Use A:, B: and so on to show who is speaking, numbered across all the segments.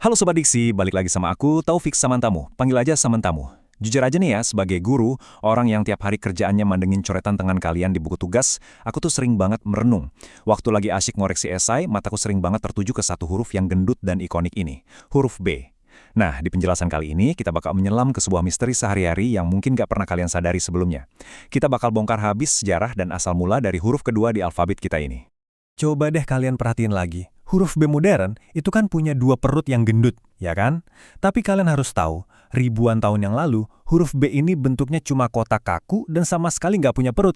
A: Halo Sobat Diksi, balik lagi sama aku, Taufik Samantamu. Panggil aja Samantamu. Jujur aja nih ya, sebagai guru, orang yang tiap hari kerjaannya mandengin coretan tangan kalian di buku tugas, aku tuh sering banget merenung. Waktu lagi asyik ngoreksi esai, mataku sering banget tertuju ke satu huruf yang gendut dan ikonik ini, huruf B. Nah, di penjelasan kali ini, kita bakal menyelam ke sebuah misteri sehari-hari yang mungkin gak pernah kalian sadari sebelumnya. Kita bakal bongkar habis sejarah dan asal mula dari huruf kedua di alfabet kita ini. Coba deh kalian perhatiin lagi. Huruf B modern itu kan punya dua perut yang gendut, ya kan? Tapi kalian harus tahu, ribuan tahun yang lalu, huruf B ini bentuknya cuma kotak kaku dan sama sekali nggak punya perut.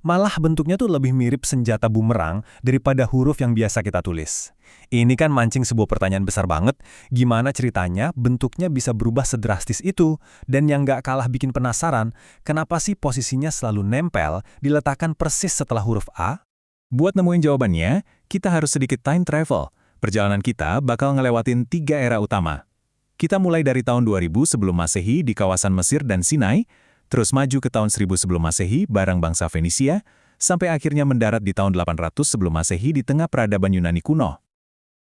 A: Malah bentuknya tuh lebih mirip senjata bumerang daripada huruf yang biasa kita tulis. Ini kan mancing sebuah pertanyaan besar banget, gimana ceritanya bentuknya bisa berubah sedrastis itu? Dan yang nggak kalah bikin penasaran, kenapa sih posisinya selalu nempel, diletakkan persis setelah huruf A? Buat nemuin jawabannya, kita harus sedikit time travel. Perjalanan kita bakal ngelewatin 3 era utama. Kita mulai dari tahun 2000 sebelum Masehi di kawasan Mesir dan Sinai, terus maju ke tahun 1000 sebelum Masehi bareng bangsa Fenisia, sampai akhirnya mendarat di tahun 800 sebelum Masehi di tengah peradaban Yunani kuno.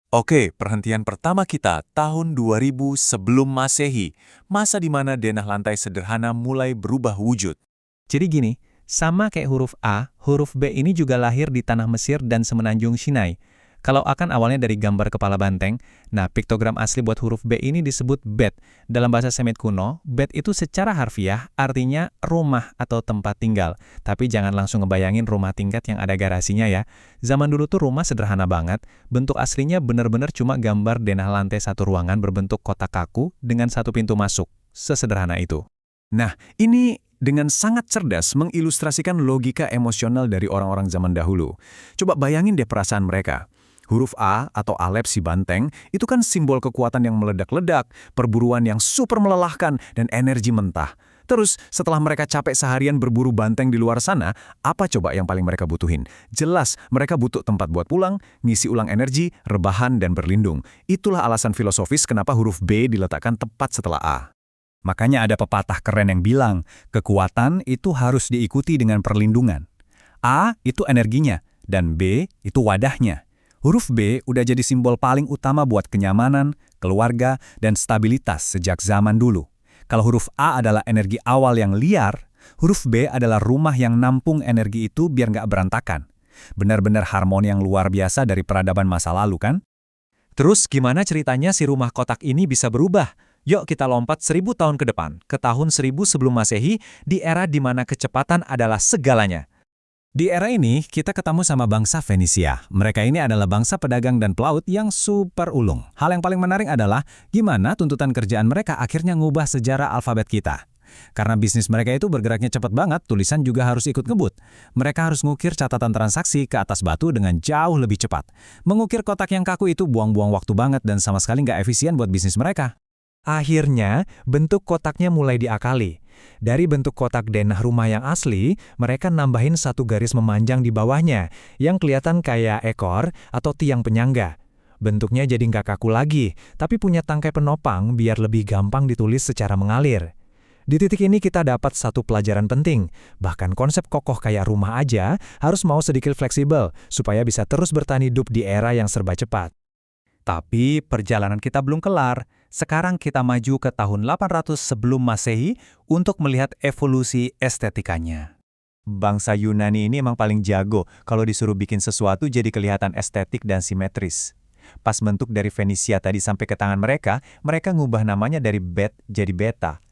A: Oke, perhentian pertama kita tahun 2000 sebelum Masehi, masa di mana denah lantai sederhana mulai berubah wujud.
B: Jadi gini, sama kayak huruf A, huruf B ini juga lahir di tanah Mesir dan semenanjung Sinai. Kalau A kan awalnya dari gambar kepala banteng, nah piktogram asli buat huruf B ini disebut bet. Dalam bahasa Semit kuno, bet itu secara harfiah artinya rumah atau tempat tinggal. Tapi jangan langsung ngebayangin rumah tingkat yang ada garasinya ya. Zaman dulu tuh rumah sederhana banget, bentuk aslinya bener-bener cuma gambar denah lantai satu ruangan berbentuk kotak kaku dengan satu pintu masuk. Sesederhana itu.
A: Nah, ini dengan sangat cerdas mengilustrasikan logika emosional dari orang-orang zaman dahulu. Coba bayangin deh perasaan mereka. Huruf A atau Alep si banteng itu kan simbol kekuatan yang meledak-ledak, perburuan yang super melelahkan, dan energi mentah. Terus, setelah mereka capek seharian berburu banteng di luar sana, apa coba yang paling mereka butuhin? Jelas, mereka butuh tempat buat pulang, ngisi ulang energi, rebahan, dan berlindung. Itulah alasan filosofis kenapa huruf B diletakkan tepat setelah A. Makanya ada pepatah keren yang bilang, kekuatan itu harus diikuti dengan perlindungan. A itu energinya, dan B itu wadahnya. Huruf B udah jadi simbol paling utama buat kenyamanan, keluarga, dan stabilitas sejak zaman dulu. Kalau huruf A adalah energi awal yang liar, huruf B adalah rumah yang nampung energi itu biar nggak berantakan. Benar-benar harmoni yang luar biasa dari peradaban masa lalu kan? Terus gimana ceritanya si rumah kotak ini bisa berubah? Yuk kita lompat 1000 tahun ke depan, ke tahun 1000 sebelum Masehi, di era di mana kecepatan adalah segalanya. Di era ini, kita ketemu sama bangsa Fenisia. Mereka ini adalah bangsa pedagang dan pelaut yang super ulung. Hal yang paling menarik adalah gimana tuntutan kerjaan mereka akhirnya ngubah sejarah alfabet kita. Karena bisnis mereka itu bergeraknya cepat banget, tulisan juga harus ikut ngebut. Mereka harus ngukir catatan transaksi ke atas batu dengan jauh lebih cepat. Mengukir kotak yang kaku itu buang-buang waktu banget dan sama sekali nggak efisien buat bisnis mereka. Akhirnya, bentuk kotaknya mulai diakali. Dari bentuk kotak denah rumah yang asli, mereka nambahin satu garis memanjang di bawahnya, yang kelihatan kayak ekor atau tiang penyangga. Bentuknya jadi nggak kaku lagi, tapi punya tangkai penopang biar lebih gampang ditulis secara mengalir. Di titik ini kita dapat satu pelajaran penting, bahkan konsep kokoh kayak rumah aja harus mau sedikit fleksibel, supaya bisa terus bertahan hidup di era yang serba cepat. Tapi perjalanan kita belum kelar. Sekarang kita maju ke tahun 800 sebelum Masehi untuk melihat evolusi estetikanya. Bangsa Yunani ini emang paling jago kalau disuruh bikin sesuatu jadi kelihatan estetik dan simetris. Pas bentuk dari Fenisia tadi sampai ke tangan mereka, mereka ngubah namanya dari bet jadi beta.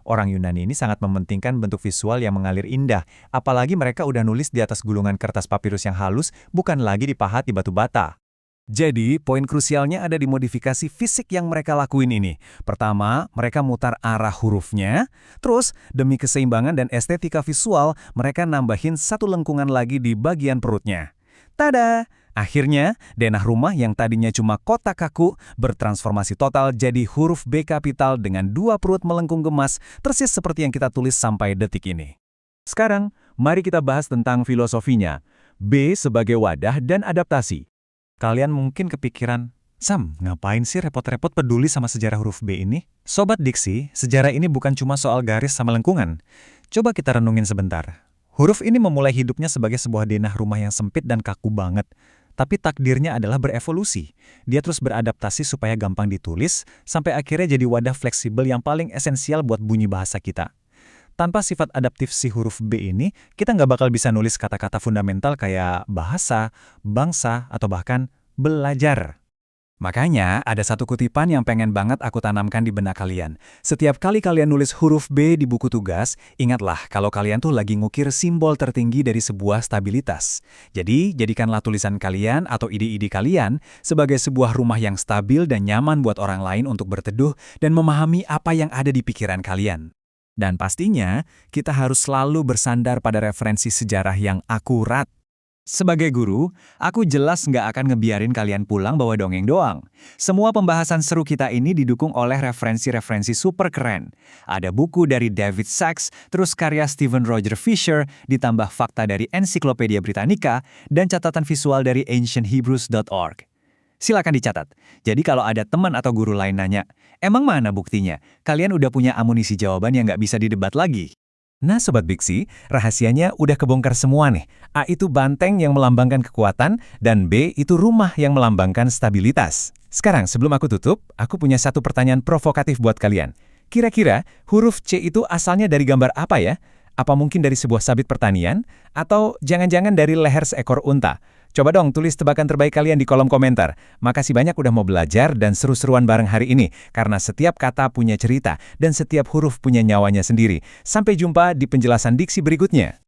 A: Orang Yunani ini sangat mementingkan bentuk visual yang mengalir indah, apalagi mereka udah nulis di atas gulungan kertas papirus yang halus, bukan lagi dipahat di batu bata. Jadi, poin krusialnya ada di modifikasi fisik yang mereka lakuin ini. Pertama, mereka mutar arah hurufnya. Terus, demi keseimbangan dan estetika visual, mereka nambahin satu lengkungan lagi di bagian perutnya. Tada! Akhirnya, denah rumah yang tadinya cuma kotak kaku bertransformasi total jadi huruf B kapital dengan dua perut melengkung gemas, persis seperti yang kita tulis sampai detik ini. Sekarang, mari kita bahas tentang filosofinya. B sebagai wadah dan adaptasi. Kalian mungkin kepikiran, Sam, ngapain sih repot-repot peduli sama sejarah huruf B ini? Sobat Diksi, sejarah ini bukan cuma soal garis sama lengkungan. Coba kita renungin sebentar. Huruf ini memulai hidupnya sebagai sebuah denah rumah yang sempit dan kaku banget.
C: Tapi takdirnya adalah berevolusi. Dia terus beradaptasi supaya gampang ditulis, sampai akhirnya jadi wadah fleksibel yang paling esensial buat bunyi bahasa kita. Tanpa sifat adaptif si huruf B ini, kita nggak bakal bisa nulis kata-kata fundamental kayak bahasa, bangsa, atau bahkan belajar.
A: Makanya, ada satu kutipan yang pengen banget aku tanamkan di benak kalian. Setiap kali kalian nulis huruf B di buku tugas, ingatlah kalau kalian tuh lagi ngukir simbol tertinggi dari sebuah stabilitas. Jadi, jadikanlah tulisan kalian atau ide-ide kalian sebagai sebuah rumah yang stabil dan nyaman buat orang lain untuk berteduh dan memahami apa yang ada di pikiran kalian. Dan pastinya, kita harus selalu bersandar pada referensi sejarah yang akurat. Sebagai guru, aku jelas nggak akan ngebiarin kalian pulang bawa dongeng doang. Semua pembahasan seru kita ini didukung oleh referensi-referensi super keren. Ada buku dari David Sachs, terus karya Stephen Roger Fisher, ditambah fakta dari Ensiklopedia Britannica, dan catatan visual dari ancienthebrews.org. Silakan dicatat. Jadi kalau ada teman atau guru lain nanya, emang mana buktinya? Kalian udah punya amunisi jawaban yang nggak bisa didebat lagi.
B: Nah Sobat Biksi, rahasianya udah kebongkar semua nih. A itu banteng yang melambangkan kekuatan, dan B itu rumah yang melambangkan stabilitas. Sekarang sebelum aku tutup, aku punya satu pertanyaan provokatif buat kalian. Kira-kira huruf C itu asalnya dari gambar apa ya? Apa mungkin dari sebuah sabit pertanian? Atau jangan-jangan dari leher seekor unta? Coba dong tulis tebakan terbaik kalian di kolom komentar. Makasih banyak udah mau belajar dan seru-seruan bareng hari ini, karena setiap kata punya cerita dan setiap huruf punya nyawanya sendiri. Sampai jumpa di penjelasan diksi berikutnya.